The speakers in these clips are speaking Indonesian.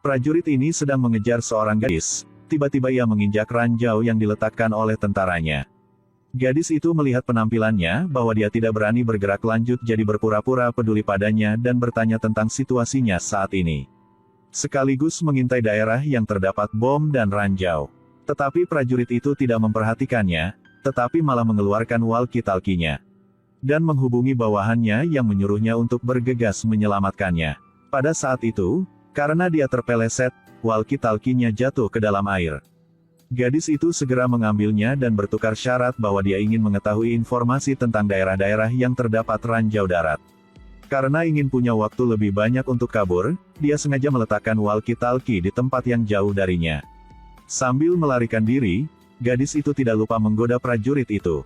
Prajurit ini sedang mengejar seorang gadis, tiba-tiba ia menginjak ranjau yang diletakkan oleh tentaranya. Gadis itu melihat penampilannya bahwa dia tidak berani bergerak lanjut jadi berpura-pura peduli padanya dan bertanya tentang situasinya saat ini. Sekaligus mengintai daerah yang terdapat bom dan ranjau. Tetapi prajurit itu tidak memperhatikannya, tetapi malah mengeluarkan walkie-talkie-nya. Dan menghubungi bawahannya yang menyuruhnya untuk bergegas menyelamatkannya. Pada saat itu, karena dia terpeleset, walkie-talkie-nya jatuh ke dalam air. Gadis itu segera mengambilnya dan bertukar syarat bahwa dia ingin mengetahui informasi tentang daerah-daerah yang terdapat ranjau darat. Karena ingin punya waktu lebih banyak untuk kabur, dia sengaja meletakkan walkie-talkie di tempat yang jauh darinya. Sambil melarikan diri, gadis itu tidak lupa menggoda prajurit itu.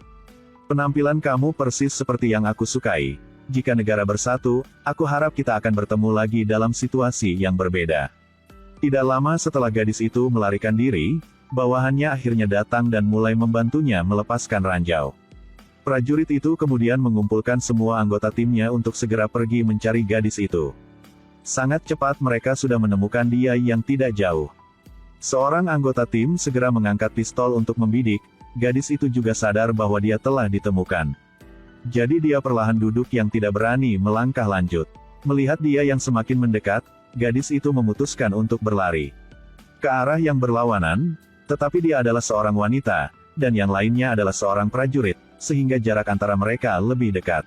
Penampilan kamu persis seperti yang aku sukai. Jika negara bersatu, aku harap kita akan bertemu lagi dalam situasi yang berbeda. Tidak lama setelah gadis itu melarikan diri, bawahannya akhirnya datang dan mulai membantunya melepaskan ranjau. Prajurit itu kemudian mengumpulkan semua anggota timnya untuk segera pergi mencari gadis itu. Sangat cepat mereka sudah menemukan dia yang tidak jauh. Seorang anggota tim segera mengangkat pistol untuk membidik, gadis itu juga sadar bahwa dia telah ditemukan. Jadi dia perlahan duduk yang tidak berani melangkah lanjut. Melihat dia yang semakin mendekat, gadis itu memutuskan untuk berlari ke arah yang berlawanan, tetapi dia adalah seorang wanita, dan yang lainnya adalah seorang prajurit, sehingga jarak antara mereka lebih dekat.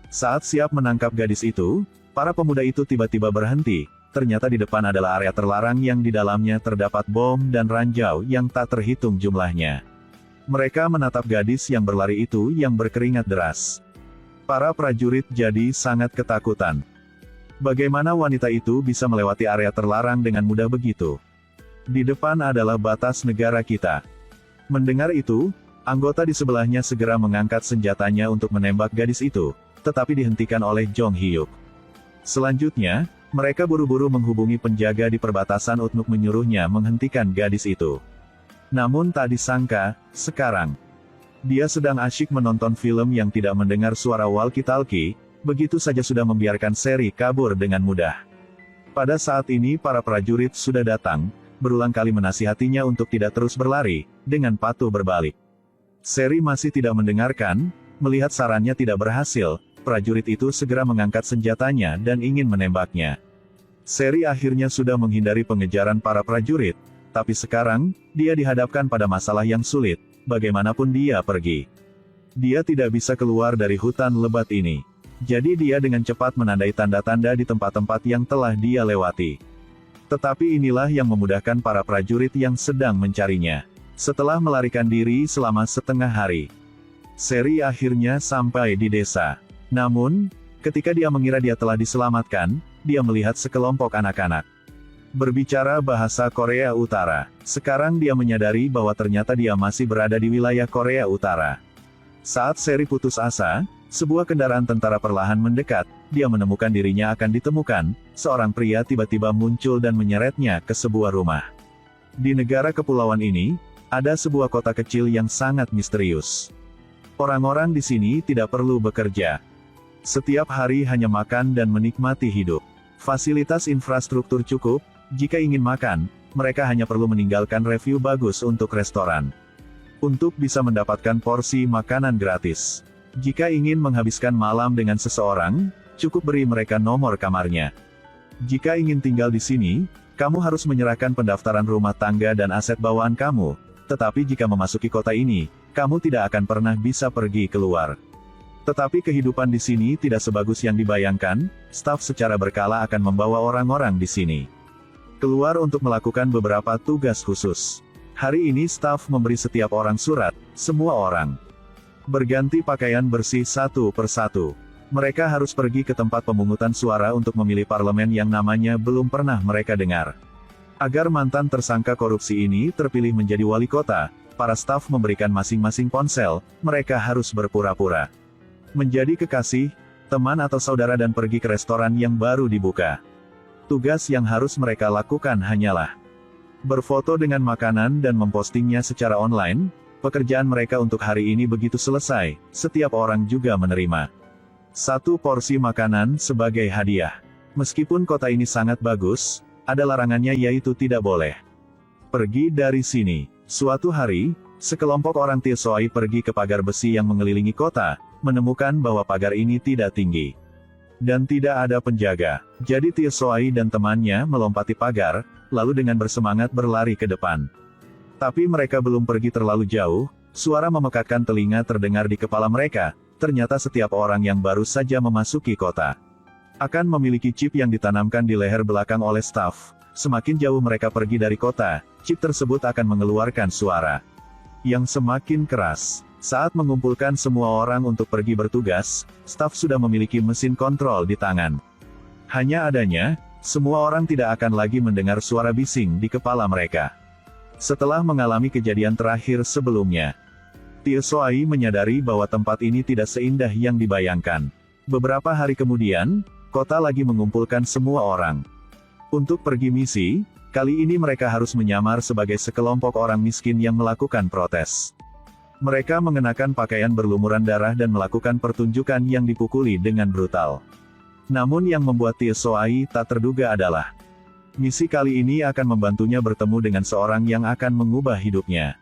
Saat siap menangkap gadis itu, para pemuda itu tiba-tiba berhenti, ternyata di depan adalah area terlarang yang di dalamnya terdapat bom dan ranjau yang tak terhitung jumlahnya. Mereka menatap gadis yang berlari itu yang berkeringat deras. Para prajurit jadi sangat ketakutan. Bagaimana wanita itu bisa melewati area terlarang dengan mudah begitu? Di depan adalah batas negara kita. Mendengar itu, anggota di sebelahnya segera mengangkat senjatanya untuk menembak gadis itu, tetapi dihentikan oleh Jong Hyuk. Selanjutnya, mereka buru-buru menghubungi penjaga di perbatasan untuk menyuruhnya menghentikan gadis itu. Namun tak disangka, sekarang dia sedang asyik menonton film yang tidak mendengar suara walkie-talkie, begitu saja sudah membiarkan Seri kabur dengan mudah. Pada saat ini para prajurit sudah datang, berulang kali menasihatinya untuk tidak terus berlari, dengan patuh berbalik. Seri masih tidak mendengarkan, melihat sarannya tidak berhasil, prajurit itu segera mengangkat senjatanya dan ingin menembaknya. Seri akhirnya sudah menghindari pengejaran para prajurit, tapi sekarang, dia dihadapkan pada masalah yang sulit, bagaimanapun dia pergi. Dia tidak bisa keluar dari hutan lebat ini. Jadi dia dengan cepat menandai tanda-tanda di tempat-tempat yang telah dia lewati. Tetapi inilah yang memudahkan para prajurit yang sedang mencarinya. Setelah melarikan diri selama setengah hari, Seri akhirnya sampai di desa. Namun, ketika dia mengira dia telah diselamatkan, dia melihat sekelompok anak-anak berbicara bahasa Korea Utara. Sekarang dia menyadari bahwa ternyata dia masih berada di wilayah Korea Utara. Saat Seri putus asa, sebuah kendaraan tentara perlahan mendekat, dia menemukan dirinya akan ditemukan, seorang pria tiba-tiba muncul dan menyeretnya ke sebuah rumah. Di negara kepulauan ini, ada sebuah kota kecil yang sangat misterius. Orang-orang di sini tidak perlu bekerja. Setiap hari hanya makan dan menikmati hidup. Fasilitas infrastruktur cukup. Jika ingin makan, mereka hanya perlu meninggalkan review bagus untuk restoran. Untuk bisa mendapatkan porsi makanan gratis. Jika ingin menghabiskan malam dengan seseorang, cukup beri mereka nomor kamarnya. Jika ingin tinggal di sini, kamu harus menyerahkan pendaftaran rumah tangga dan aset bawaan kamu. Tetapi jika memasuki kota ini, kamu tidak akan pernah bisa pergi keluar. Tetapi kehidupan di sini tidak sebagus yang dibayangkan, staf secara berkala akan membawa orang-orang di sini keluar untuk melakukan beberapa tugas khusus. Hari ini staf memberi setiap orang surat, semua orang berganti pakaian bersih satu persatu. Mereka harus pergi ke tempat pemungutan suara untuk memilih parlemen yang namanya belum pernah mereka dengar. Agar mantan tersangka korupsi ini terpilih menjadi wali kota, para staf memberikan masing-masing ponsel, mereka harus berpura-pura menjadi kekasih, teman atau saudara dan pergi ke restoran yang baru dibuka. Tugas yang harus mereka lakukan hanyalah berfoto dengan makanan dan mempostingnya secara online. Pekerjaan mereka untuk hari ini begitu selesai, setiap orang juga menerima satu porsi makanan sebagai hadiah. Meskipun kota ini sangat bagus, ada larangannya yaitu tidak boleh pergi dari sini. Suatu hari, sekelompok orang Tiesoi pergi ke pagar besi yang mengelilingi kota, menemukan bahwa pagar ini tidak tinggi dan tidak ada penjaga. Jadi Tiesoi dan temannya melompati pagar, lalu dengan bersemangat berlari ke depan. Tapi mereka belum pergi terlalu jauh, suara memekakkan telinga terdengar di kepala mereka. Ternyata setiap orang yang baru saja memasuki kota akan memiliki chip yang ditanamkan di leher belakang oleh staf. Semakin jauh mereka pergi dari kota, chip tersebut akan mengeluarkan suara yang semakin keras. Saat mengumpulkan semua orang untuk pergi bertugas, staf sudah memiliki mesin kontrol di tangan. Hanya adanya, semua orang tidak akan lagi mendengar suara bising di kepala mereka. Setelah mengalami kejadian terakhir sebelumnya, Tiesoi menyadari bahwa tempat ini tidak seindah yang dibayangkan. Beberapa hari kemudian, kota lagi mengumpulkan semua orang untuk pergi misi. Kali ini mereka harus menyamar sebagai sekelompok orang miskin yang melakukan protes. Mereka mengenakan pakaian berlumuran darah dan melakukan pertunjukan yang dipukuli dengan brutal. Namun yang membuat Tiesoi tak terduga adalah, misi kali ini akan membantunya bertemu dengan seorang yang akan mengubah hidupnya.